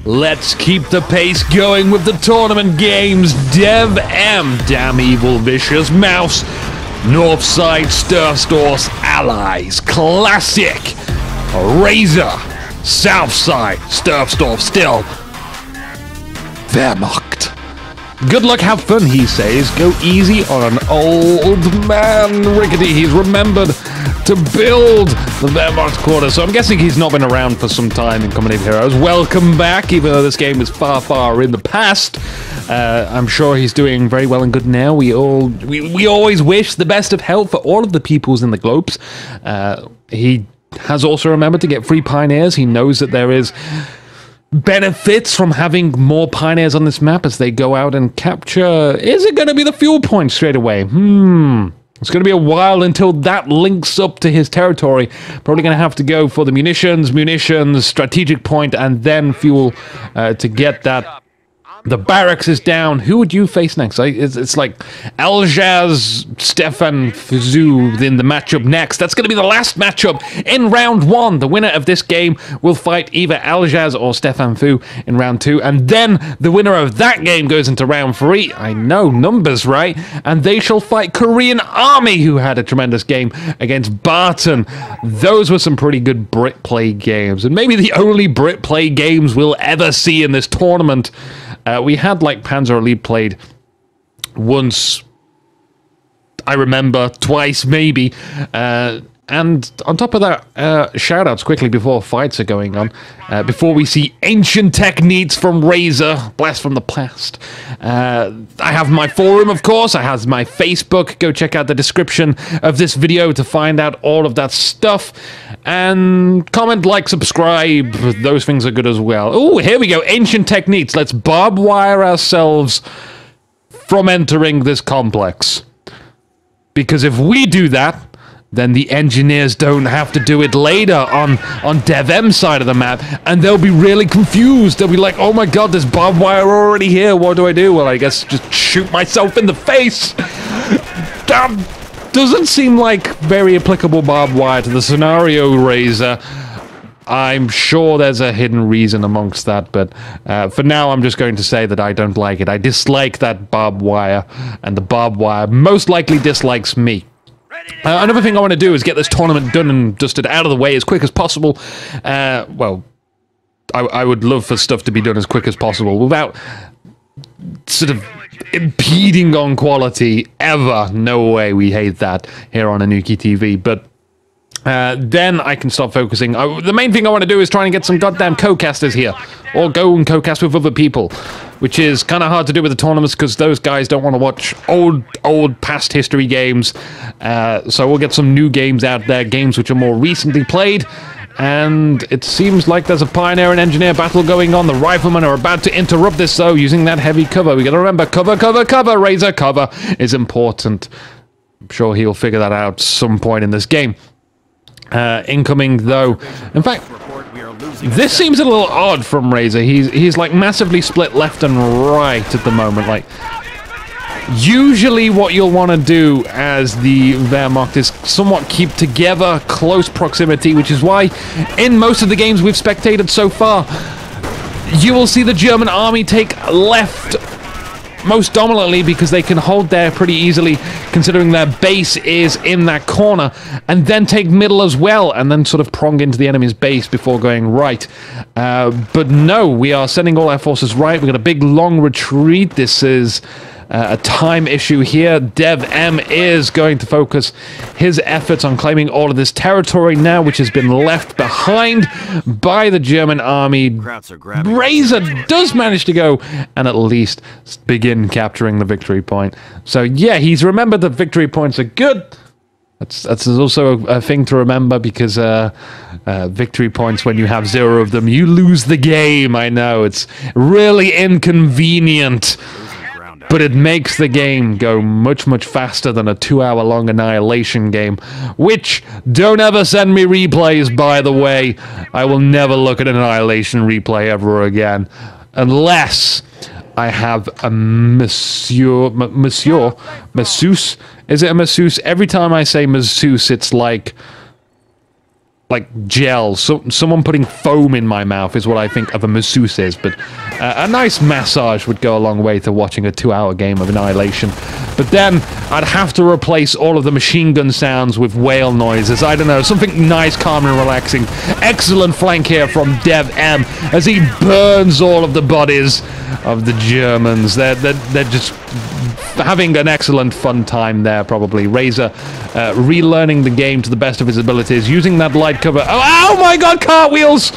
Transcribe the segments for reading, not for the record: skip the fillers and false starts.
Let's keep the pace going with the tournament games. DevM, Damn Evil Vicious Mouse, Northside Sturstor's Allies, Classic, Razor, Southside Sturstorf still, Wehrmacht. Good luck, have fun, he says. Go easy on an old man. Rickety, he's remembered to build the Wehrmacht quarter, so I'm guessing he's not been around for some time in Company of Heroes. Welcome back, even though this game is far, far in the past. I'm sure he's doing very well and good now. We always wish the best of health for all of the peoples in the globes. He has also remembered to get free pioneers. He knows that there is benefits from having more pioneers on this map as they go out and capture. Is it going to be the fuel point straight away? It's going to be a while until that links up to his territory. Probably going to have to go for the munitions, strategic point, and then fuel to get that. The barracks is down. Who would you face next? It's like Aljaz, Stefan Fuzou in the matchup next. That's going to be the last matchup in round 1. The winner of this game will fight either Aljaz or Stefan Fu in round 2. And then the winner of that game goes into round 3. I know, numbers, right? And they shall fight Korean Army, who had a tremendous game against Barton. Those were some pretty good Brit play games. And maybe the only Brit play games we'll ever see in this tournament. We had, like, Panzer Elite played once, I remember, twice, maybe. And on top of that, shoutouts quickly before fights are going on. Before we see ancient techniques from Razor, blast from the past. I have my forum, of course. I have my Facebook. Go check out the description of this video to find out all of that stuff. And comment, like, subscribe. Those things are good as well. Oh, here we go. Ancient techniques. Let's barbed wire ourselves from entering this complex. Because if we do that, then the engineers don't have to do it later on DevM side of the map, and they'll be really confused. They'll be like, oh my god, there's barbed wire already here, what do I do? Well, I guess just shoot myself in the face. That doesn't seem like very applicable barbed wire to the scenario, Razor. I'm sure there's a hidden reason amongst that, but for now I'm just going to say that I don't like it. I dislike that barbed wire, and the barbed wire most likely dislikes me. Another thing I want to do is get this tournament done and dusted out of the way as quick as possible. Well, I would love for stuff to be done as quick as possible without sort of impeding on quality ever. No way, we hate that here on Inuki TV. But then I can start focusing. The main thing I want to do is try and get some goddamn co-casters here. Or go and co-cast with other people. Which is kind of hard to do with the tournaments because those guys don't want to watch old past history games. So we'll get some new games out there. Games which are more recently played. And it seems like there's a pioneer and engineer battle going on. The riflemen are about to interrupt this though using that heavy cover. We got to remember, cover, Razor, cover is important. I'm sure he'll figure that out some point in this game. Incoming though. In fact, this seems a little odd from Razor. He's like massively split left and right at the moment. Like, usually what you'll want to do as the Wehrmacht is somewhat keep together, close proximity, which is why in most of the games we've spectated so far, you will see the German army take left most dominantly because they can hold there pretty easily considering their base is in that corner, and then take middle as well and then sort of prong into the enemy's base before going right. But no, we are sending all our forces right. We've got a big long retreat. This is a time issue here. DevM is going to focus his efforts on claiming all of this territory now, which has been left behind by the German army. Razor does manage to go and at least begin capturing the victory point. So yeah, he's remembered that victory points are good. That's also a thing to remember because victory points, when you have 0 of them, you lose the game. I know, it's really inconvenient. But it makes the game go much, much faster than a 2-hour-long Annihilation game. Which, don't ever send me replays, by the way. I will never look at an Annihilation replay ever again. Unless I have a masseuse. Is it a masseuse? Every time I say masseuse, it's like like gel. So someone putting foam in my mouth is what I think of a masseuse is. But a nice massage would go a long way to watching a 2-hour game of Annihilation. But then I'd have to replace all of the machine gun sounds with whale noises. I don't know, something nice, calm, and relaxing. Excellent flank here from DevM as he burns all of the bodies of the Germans. They're just having an excellent fun time there, probably. Razor relearning the game to the best of his abilities, using that light cover. Oh my god, cartwheels!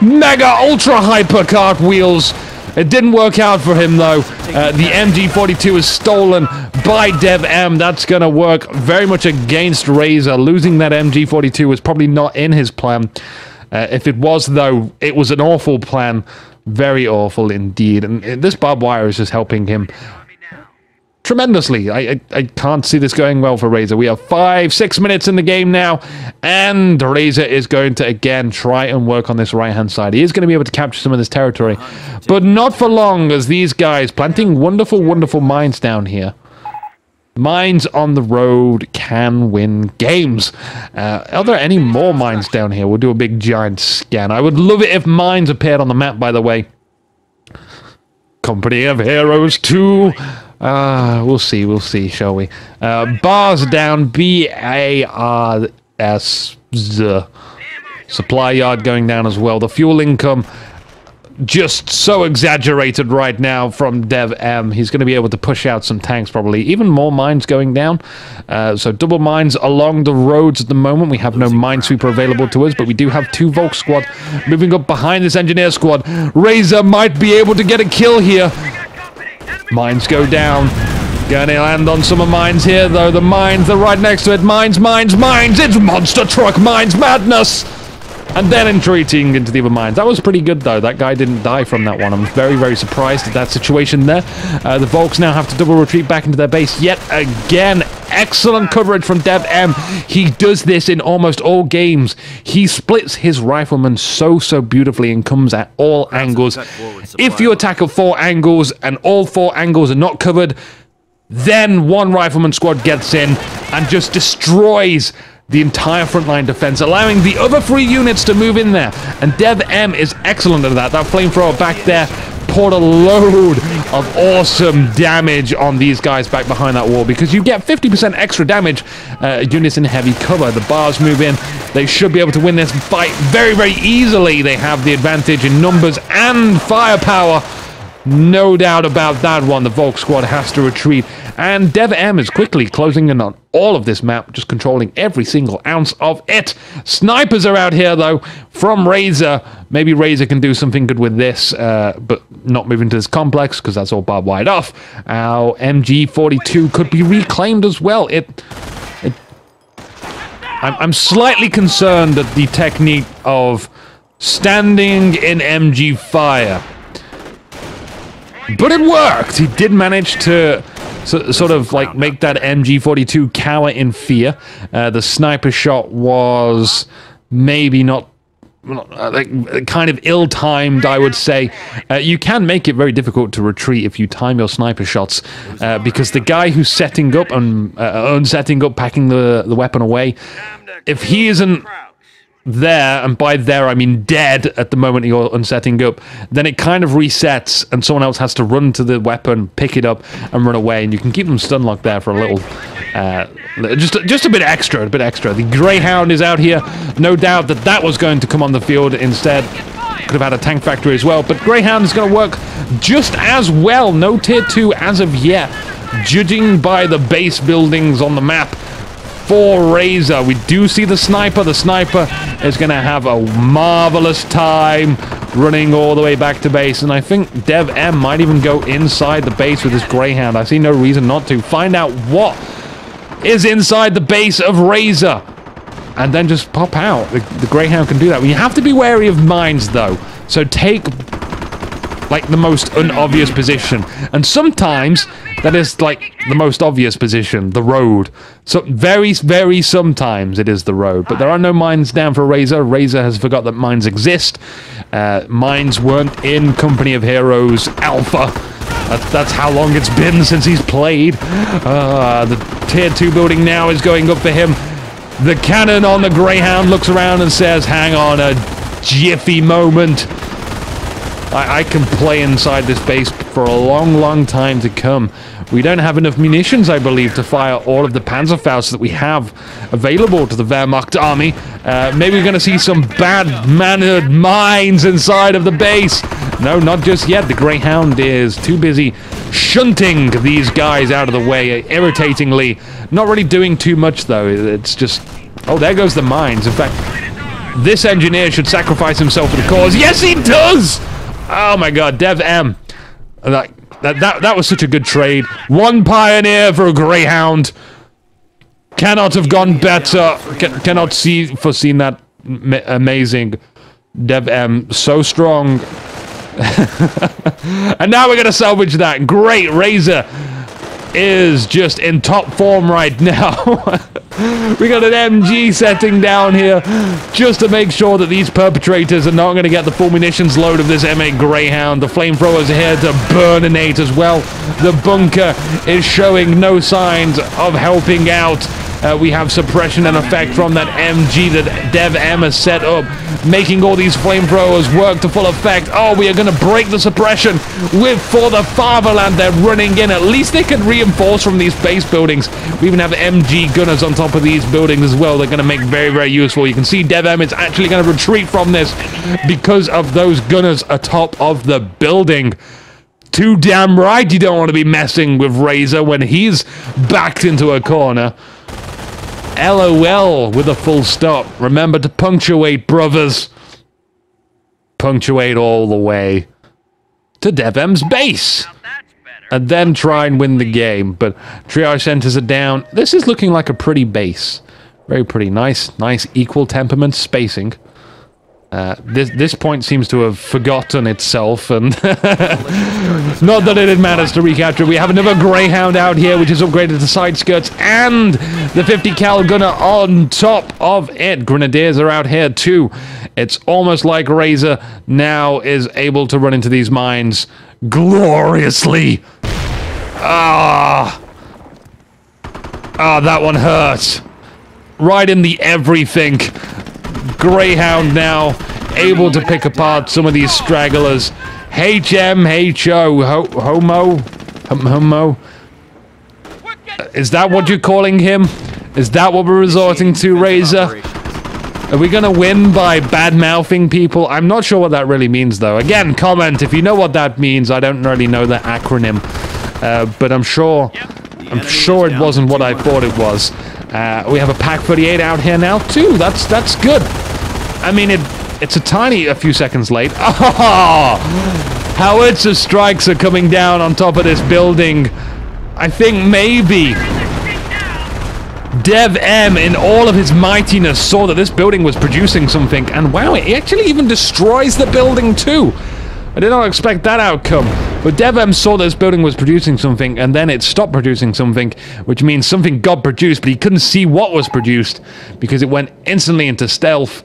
Mega ultra hyper cartwheels. It didn't work out for him though. The MG42 is stolen by DevM. That's going to work very much against Razor. Losing that MG42 was probably not in his plan. If it was though, it was an awful plan. Very awful indeed. And this barbed wire is just helping him tremendously. I can't see this going well for Razor. We have 5-6 minutes in the game now, and Razor is going to again try and work on this right-hand side. He is going to be able to capture some of this territory, but not for long, as these guys planting wonderful, wonderful mines down here. Mines on the road can win games. Are there any more mines down here? We'll do a big giant scan. I would love it if mines appeared on the map, by the way. Company of Heroes 2. We'll see, shall we? Bars down, B-A-R-S. Supply yard going down as well. The fuel income just so exaggerated right now from DevM. He's going to be able to push out some tanks, probably. Even more mines going down. So double mines along the roads at the moment. We have no minesweeper available to us, but we do have 2 Volk squad moving up behind this engineer squad. Razor might be able to get a kill here. Mines go down. Gonna land on some of mines here, though. The mines, they're right next to it. Mines! It's monster truck mines madness! And then retreating into the other mines. That was pretty good, though. That guy didn't die from that one. I'm very, very surprised at that situation there. The Volks now have to double retreat back into their base yet again. Excellent coverage from DevM. He does this in almost all games. He splits his riflemen so beautifully and comes at all angles. If you attack at 4 angles and all 4 angles are not covered, then one rifleman squad gets in and just destroys the entire frontline defense, allowing the other 3 units to move in there. And DevM is excellent at that. That flamethrower back there poured a load of awesome damage on these guys back behind that wall, because you get 50% extra damage units in heavy cover. The bars move in. They should be able to win this fight very, very easily. They have the advantage in numbers and firepower. No doubt about that one. The Volk squad has to retreat. And DevM is quickly closing in on all of this map, just controlling every single ounce of it. Snipers are out here, though, from Razor. Maybe Razor can do something good with this, but not move into this complex, because that's all barbed wired off. Our MG42 could be reclaimed as well. I'm slightly concerned at the technique of standing in MG fire. But it worked! He did manage to sort of like make that MG42 cower in fear. The sniper shot was maybe not like kind of ill-timed, I would say. You can make it very difficult to retreat if you time your sniper shots, because the guy who's setting up and unsetting up, packing the weapon away, if he isn't there, and by there I mean dead at the moment you're unsetting up, then it kind of resets and someone else has to run to the weapon, pick it up and run away, and you can keep them stun locked there for a little just a bit extra. The Greyhound is out here. No doubt that was going to come on the field instead. Could have had a tank factory as well, but Greyhound is going to work just as well. No tier 2 as of yet, judging by the base buildings on the map. For Razor, we do see the sniper. The sniper is going to have a marvelous time running all the way back to base, and I think DevM might even go inside the base with his Greyhound. I see no reason not to. Find out what is inside the base of Razor, and then just pop out. The Greyhound can do that. You have to be wary of mines, though, so take like the most unobvious position, and sometimes that is like the most obvious position, the road. So very sometimes it is the road, but there are no mines down for Razor. Razor has forgot that mines exist. Mines weren't in Company of Heroes Alpha. That's how long it's been since he's played. The tier 2 building now is going up for him. The cannon on the Greyhound looks around and says, hang on a jiffy moment. I can play inside this base for a long, long time to come. We don't have enough munitions, I believe, to fire all of the Panzerfausts that we have available to the Wehrmacht army. Maybe we're going to see some bad-mannered mines inside of the base. No, not just yet. The Greyhound is too busy shunting these guys out of the way, irritatingly. Not really doing too much, though. It's just... Oh, there goes the mines. In fact, this engineer should sacrifice himself for the cause. Yes, he does! Oh my god, DevM. That was such a good trade. One Pioneer for a Greyhound. Cannot have gone better. Cannot foreseen that amazing. DevM, so strong. And now we're going to salvage that. Great. Razor is just in top form right now. We got an MG setting down here just to make sure that these perpetrators are not going to get the full munitions load of this M8 Greyhound. The flamethrowers are here to burninate as well. The bunker is showing no signs of helping out. We have suppression and effect from that MG that DevM has set up, making all these flamethrowers work to full effect. Oh, we are going to break the suppression with For the Fatherland. They're running in. At least they can reinforce from these base buildings. We even have MG gunners on top of these buildings as well. They're going to make very, very useful. You can see DevM is actually going to retreat from this because of those gunners atop of the building. Too damn right you don't want to be messing with Razor when he's backed into a corner. LOL with a full stop. Remember to punctuate, brothers. Punctuate all the way to DevM's base. And then try and win the game. But triage centers are down. This is looking like a pretty base. Very pretty. Nice equal temperament spacing. This point seems to have forgotten itself, and not that it matters to recapture. We have another Greyhound out here, which is upgraded to side skirts, and the 50 cal gunner on top of it. Grenadiers are out here too. It's almost like Razor now is able to run into these mines gloriously. Ah, that one hurt. Right in the everything. Greyhound now able to pick apart some of these stragglers. HMHO, homo. Is that what you're calling him? Is that what we're resorting to, Razor? Are we gonna win by bad-mouthing people? I'm not sure what that really means, though. Again, comment if you know what that means. I don't really know the acronym, but I'm sure it wasn't what I thought it was. We have a Pack 38 out here now too. That's good. I mean, it's a few seconds late. Oh, howitzer strikes are coming down on top of this building. I think maybe DevM, in all of his mightiness, saw that this building was producing something, and wow, it actually even destroys the building too. I did not expect that outcome. But DevM saw this building was producing something, and then it stopped producing something, which means something got produced, but he couldn't see what was produced because it went instantly into stealth.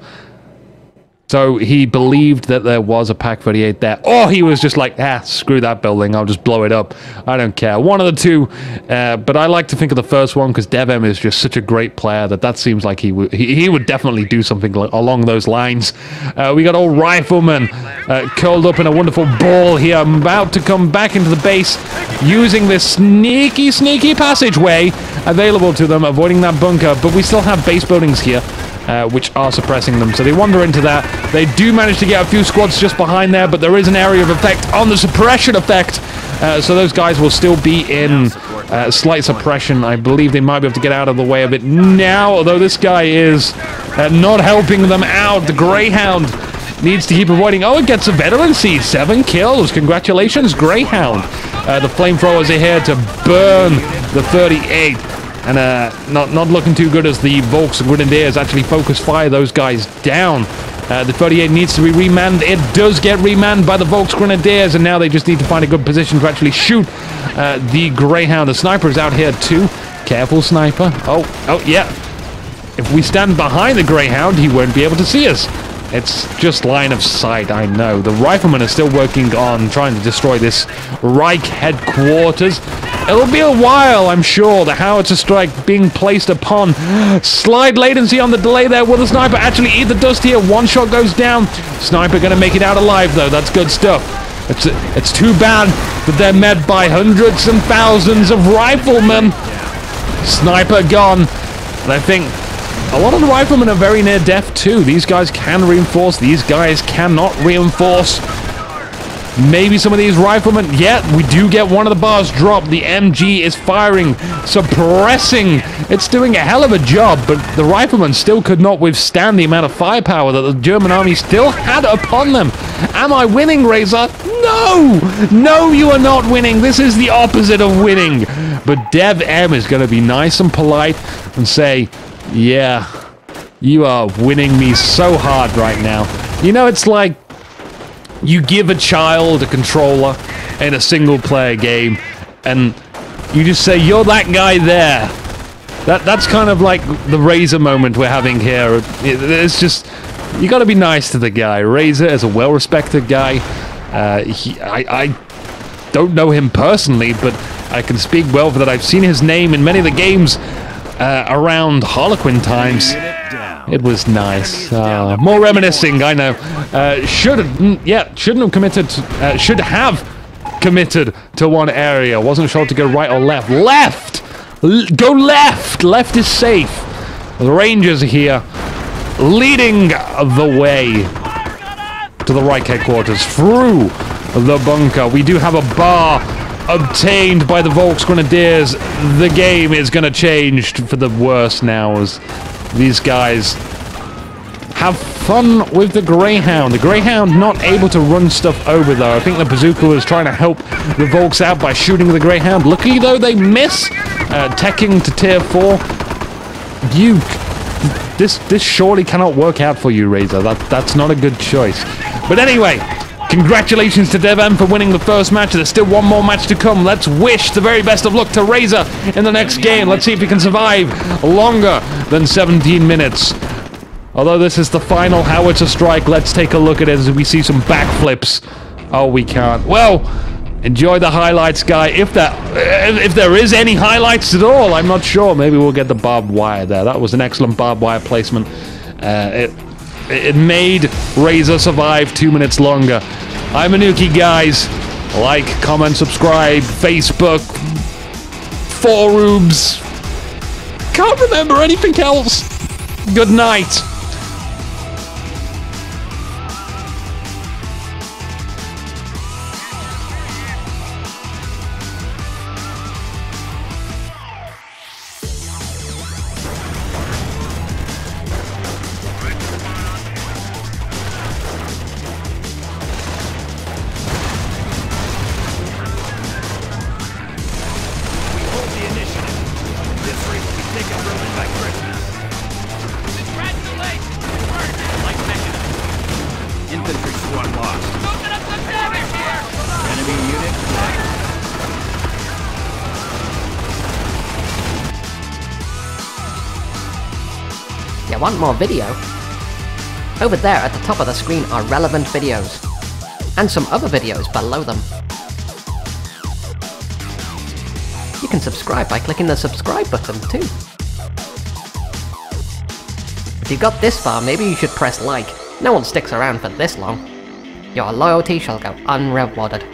So he believed that there was a Pack 38 there. Or he was just like, screw that building, I'll just blow it up. I don't care. One of the two. But I like to think of the first one because DevM is just such a great player that seems like he would definitely do something along those lines. We got all riflemen curled up in a wonderful ball here. I'm about to come back into the base using this sneaky passageway available to them, avoiding that bunker. But we still have base buildings here. Which are suppressing them. So they wander into that. They do manage to get a few squads just behind there, but there is an area of effect on the suppression effect. So those guys will still be in slight suppression. I believe they might be able to get out of the way of it now, although this guy is not helping them out. The Greyhound needs to keep avoiding. Oh, it gets a veterancy. 7 kills. Congratulations, Greyhound. The flamethrowers are here to burn the 38. And not looking too good as the Volks and Grenadiers actually focus fire those guys down. The 38 needs to be remanned. It does get remanned by the Volks Grenadiers, and now they just need to find a good position to actually shoot the Greyhound. The sniper is out here too. Careful, sniper. Oh, yeah. If we stand behind the Greyhound, he won't be able to see us. It's just line of sight, I know. The riflemen are still working on trying to destroy this Reich headquarters. It'll be a while, I'm sure. The howitzer strike being placed upon. Slight latency on the delay there. Will the sniper actually eat the dust here? One shot goes down. Sniper gonna make it out alive, though. That's good stuff. It's too bad that they're met by hundreds and thousands of riflemen. Sniper gone. And I think a lot of the riflemen are very near death too. These guys can reinforce. These guys cannot reinforce. Maybe some of these riflemen... Yeah, we do get one of the bars dropped. The MG is firing, suppressing. It's doing a hell of a job, but the riflemen still could not withstand the amount of firepower that the German army still had upon them. Am I winning, Razor? No! No, you are not winning. This is the opposite of winning. But DevM is going to be nice and polite and say, yeah, you are winning me so hard right now. You know, it's like you give a child a controller in a single-player game, and you just say, you're that guy there. That's kind of like the Razor moment we're having here. It's just, you got to be nice to the guy. Razor is a well-respected guy. I don't know him personally, but I can speak well for that. I've seen his name in many of the games around Harlequin times. It was nice. More reminiscing, I know. Shouldn't have committed. Should have committed to one area. Wasn't sure to go right or left. Left! Go left! Left is safe. The Rangers are here, leading the way to the Reich headquarters through the bunker. We do have a bar obtained by the Volksgrenadiers. The game is going to change for the worse now as these guys have fun with the Greyhound. The Greyhound not able to run stuff over, though. I think the bazooka was trying to help the Volks out by shooting the Greyhound. Luckily, though, they miss. Teching to tier 4. This surely cannot work out for you, Razor. That's not a good choice. But anyway, congratulations to DevM for winning the first match. There's still one more match to come. Let's wish the very best of luck to Razor in the next game. Let's see if he can survive longer than 17 minutes. Although this is the final howitzer strike, let's take a look at it as we see some backflips. Oh, we can't. Well, enjoy the highlights, guy. If there is any highlights at all, I'm not sure. Maybe we'll get the barbed wire there. That was an excellent barbed wire placement. It made Razor survive 2 minutes longer. I'm Inuki, guys. Like, comment, subscribe, Facebook, forums. Can't remember anything else. Good night. Infantry squad lost. Enemy unit flanked. You want more video? Over there at the top of the screen are relevant videos, and some other videos below them. You can subscribe by clicking the subscribe button too. If you got this far, maybe you should press like. No one sticks around for this long. Your loyalty shall go unrewarded.